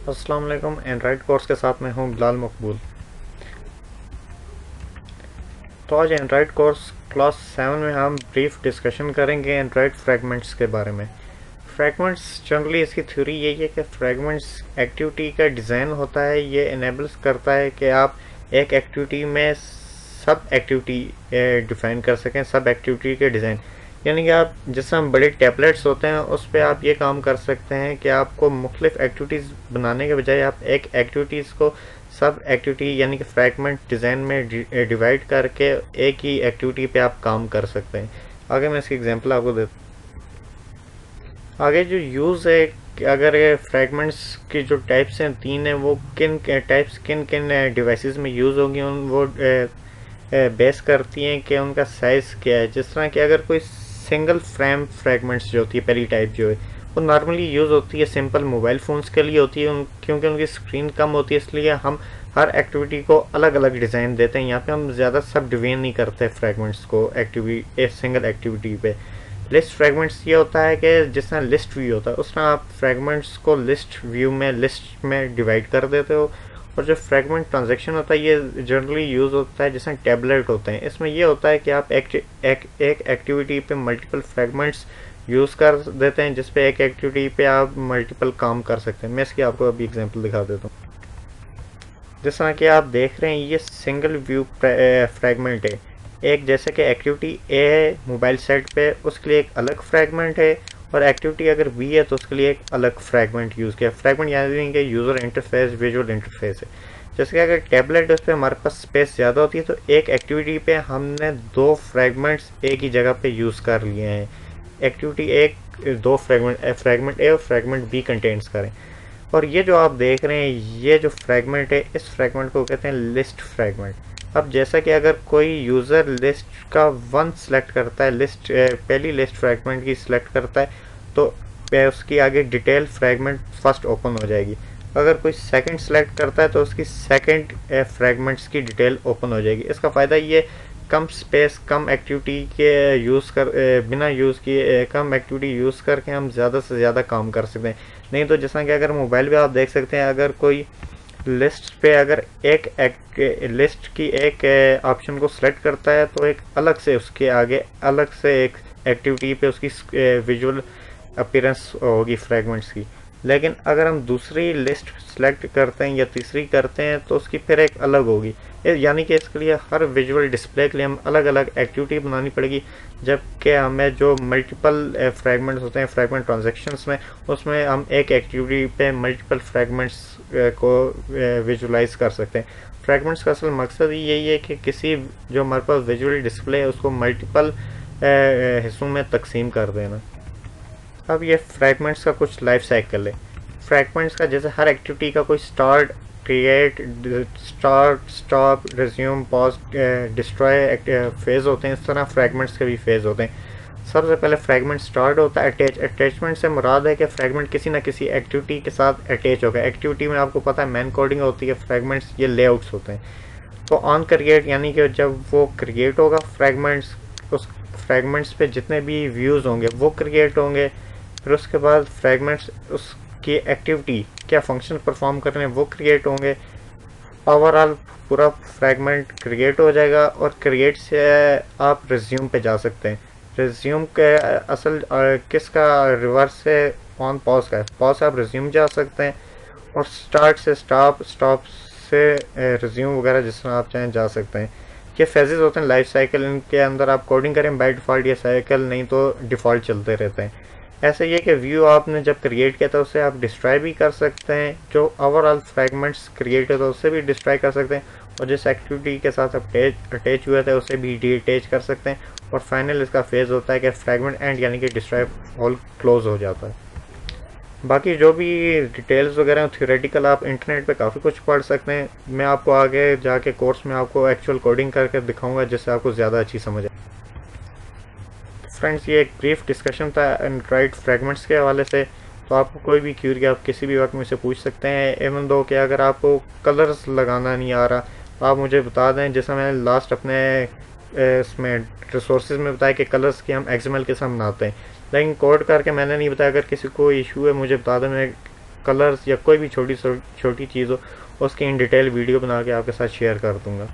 अस्सलाम वालेकुम। Android course के साथ मैं हूं बिलाल मकबूल। तो आज एंड्रॉयड कोर्स क्लास 7 में हम ब्रीफ डिस्कशन करेंगे एंड्रॉयड फ्रैगमेंट्स के बारे में। फ्रैगमेंट्स जनरली इसकी थ्योरी यही है कि फ्रैगमेंट्स एक्टिविटी का डिज़ाइन होता है। ये इनेबल्स करता है कि आप एक एक्टिविटी में सब एक्टिविटी डिफाइन कर सकें, सब एक्टिविटी के डिज़ाइन। यानी कि आप जैसे हम बड़े टैबलेट्स होते हैं उस पर आप ये काम कर सकते हैं कि आपको मुख्तलिफ एक्टिविटीज़ बनाने के बजाय आप एक एक्टिविटीज़ को सब एक्टिविटी यानी कि फ्रैगमेंट डिज़ाइन में डिवाइड करके एक ही एक्टिविटी पे आप काम कर सकते हैं। आगे मैं इसकी एग्जांपल आपको देता हूँ। आगे जो यूज़ है कि अगर ये फ्रैगमेंट्स की जो टाइप्स हैं 3 हैं, वो किन टाइप्स किन किन डिवाइसेस में यूज़ होंगी उन वो बेस करती हैं कि उनका साइज़ क्या है। जिस तरह कि अगर कोई सिंगल फ्रेम फ्रैगमेंट्स जो होती है, पहली टाइप जो है वो नॉर्मली यूज़ होती है सिंपल मोबाइल फ़ोन्स के लिए होती है, क्योंकि उनकी स्क्रीन कम होती है, इसलिए हम हर एक्टिविटी को अलग अलग डिज़ाइन देते हैं। यहाँ पे हम ज़्यादा सब डिवीजन नहीं करते फ्रैगमेंट्स को एक्टिविटी एक सिंगल एक्टिविटी पे। लिस्ट फ्रैगमेंट्स ये होता है कि जिस तरह लिस्ट व्यू होता है उस तरह आप फ्रैगमेंट्स को लिस्ट व्यू में लिस्ट में डिवाइड कर देते हो। और जो फ्रैगमेंट ट्रांजैक्शन होता है ये जनरली यूज़ होता है जैसे टैबलेट होते हैं। इसमें ये होता है कि आप एक एक्टिविटी पे मल्टीपल फ्रैगमेंट्स यूज़ कर देते हैं, जिस पे एक एक्टिविटी पे आप मल्टीपल काम कर सकते हैं। मैं इसकी आपको अभी एग्जांपल दिखा देता हूँ। जिस तरह कि आप देख रहे हैं ये सिंगल व्यू फ्रैगमेंट है। एक जैसे कि एक्टिविटी ए है मोबाइल सेट पे, उसके लिए एक अलग फ्रैगमेंट है, और एक्टिविटी अगर बी है तो उसके लिए एक अलग फ्रैगमेंट यूज़ किया। फ्रैगमेंट यानी कि यूज़र इंटरफेस विजुअल इंटरफेस है। जैसे कि अगर टैबलेट उस पर हमारे पास स्पेस ज़्यादा होती है तो एक एक्टिविटी पे हमने 2 फ्रैगमेंट्स एक ही जगह पे यूज़ कर लिए हैं। एक्टिविटी एक 2 फ्रैगमेंट ए और फ्रैगमेंट बी कंटेंट्स करें। और ये जो आप देख रहे हैं ये जो फ्रैगमेंट है इस फ्रैगमेंट को कहते हैं लिस्ट फ्रैगमेंट। अब जैसा कि अगर कोई यूज़र लिस्ट का 1 सेलेक्ट करता है, लिस्ट पहली लिस्ट फ्रैगमेंट की सिलेक्ट करता है, तो उसकी आगे डिटेल फ्रैगमेंट फर्स्ट ओपन हो जाएगी। अगर कोई सेकंड सेलेक्ट करता है तो उसकी सेकंड फ्रैगमेंट्स की डिटेल ओपन हो जाएगी। इसका फ़ायदा ये कम स्पेस कम एक्टिविटी के यूज़ कर बिना यूज़ किए कम एक्टिविटी यूज़ करके हम ज़्यादा से ज़्यादा काम कर सकते हैं। नहीं तो जैसा कि अगर मोबाइल पे आप देख सकते हैं, अगर कोई लिस्ट पे अगर एक लिस्ट की एक ऑप्शन को सिलेक्ट करता है तो एक अलग से उसके आगे अलग से एक एक्टिविटी पे उसकी विजुअल अपीयरेंस होगी फ्रैगमेंट्स की। लेकिन अगर हम दूसरी लिस्ट सेलेक्ट करते हैं या तीसरी करते हैं तो उसकी फिर एक अलग होगी। यानी कि इसके लिए हर विजुअल डिस्प्ले के लिए हम अलग अलग एक्टिविटी बनानी पड़ेगी, जबकि हमें जो मल्टीपल फ्रैगमेंट्स होते हैं फ्रैगमेंट ट्रांजैक्शंस में, उसमें हम एक एक्टिविटी पे मल्टीपल फ्रैगमेंट्स को विजुलाइज कर सकते हैं। फ्रैगमेंट्स का असल मकसद ही यही है कि किसी जो हमारे पास विजुअल डिस्प्ले है उसको मल्टीपल हिस्सों में तकसीम कर देना। अब ये फ्रैगमेंट्स का कुछ लाइफ साइकिल है। फ्रैगमेंट्स का जैसे हर एक्टिविटी का कोई start, create, start, stop, resume, pause, destroy phase होते हैं। इस तरह फ्रैगमेंट्स के भी फेज़ होते हैं। सबसे पहले फ्रैगमेंट स्टार्ट होता है अटैच। अटैचमेंट से मुराद है कि फ्रैगमेंट किसी ना किसी एक्टिविटी के साथ अटैच होगा। एक्टिविटी में आपको पता है मैन कोडिंग होती है, फ्रैगमेंट्स ये लेआउट्स होते हैं। तो ऑन क्रिएट यानी कि जब वो क्रिएट होगा फ्रैगमेंट्स, उस फ्रैगमेंट्स पे जितने भी व्यूज़ होंगे वो क्रिएट होंगे। फिर उसके बाद फ्रैगमेंट्स उसकी एक्टिविटी क्या फंक्शन परफॉर्म कर रहे हैं वो क्रिएट होंगे। ओवरऑल पूरा फ्रैगमेंट क्रिएट हो जाएगा और क्रिएट से आप रिज्यूम पे जा सकते हैं। रिज्यूम के असल किसका रिवर्स है, ऑन पॉज का है। पॉज से आप रिज्यूम जा सकते हैं और स्टार्ट से स्टॉप, स्टॉप से रिज्यूम वगैरह जिस तरह आप चाहें जा सकते हैं। ये फेजेस होते हैं लाइफ साइकिल, इनके अंदर आप कोडिंग करें बाय डिफ़ॉल्ट ये साइकिल नहीं तो डिफ़ॉल्ट चलते रहते हैं। ऐसे ये कि व्यू आपने जब क्रिएट किया था उसे आप डिस्ट्रॉय भी कर सकते हैं। जो ओवरऑल फ्रैगमेंट्स क्रिएट है तो उसे भी डिस्ट्रॉय कर सकते हैं, और जिस एक्टिविटी के साथ अटैच हुए थे उसे भी डीअटैच कर सकते हैं। और फाइनल इसका फेज़ होता है कि फ्रैगमेंट एंड यानी कि डिस्ट्रॉय ऑल क्लोज हो जाता है। बाकी जो भी डिटेल्स वगैरह हैं थ्योरेटिकल आप इंटरनेट पे काफ़ी कुछ पढ़ सकते हैं। मैं आपको आगे जाके कोर्स में आपको एक्चुअल कोडिंग करके दिखाऊंगा जिससे आपको ज़्यादा अच्छी समझ आए। फ्रेंड्स ये एक ब्रीफ डिस्कशन था एंड्रॉइड फ्रैगमेंट्स के हवाले से। तो आपको कोई भी क्यूरी आप किसी भी वक्त मुझसे पूछ सकते हैं। इवन दो कि अगर आपको कलर्स लगाना नहीं आ रहा तो आप मुझे बता दें। जैसा मैंने लास्ट अपने इसमें रिसोर्सेज में बताया कि कलर्स की हम एक्सएमएल के साथ बनाते हैं, लेकिन कोड करके मैंने नहीं बताया। अगर किसी को इशू है मुझे बता दें, मैं कलर्स या कोई भी छोटी छोटी चीज़ हो उसकी इन डिटेल वीडियो बना के आपके साथ शेयर कर दूँगा।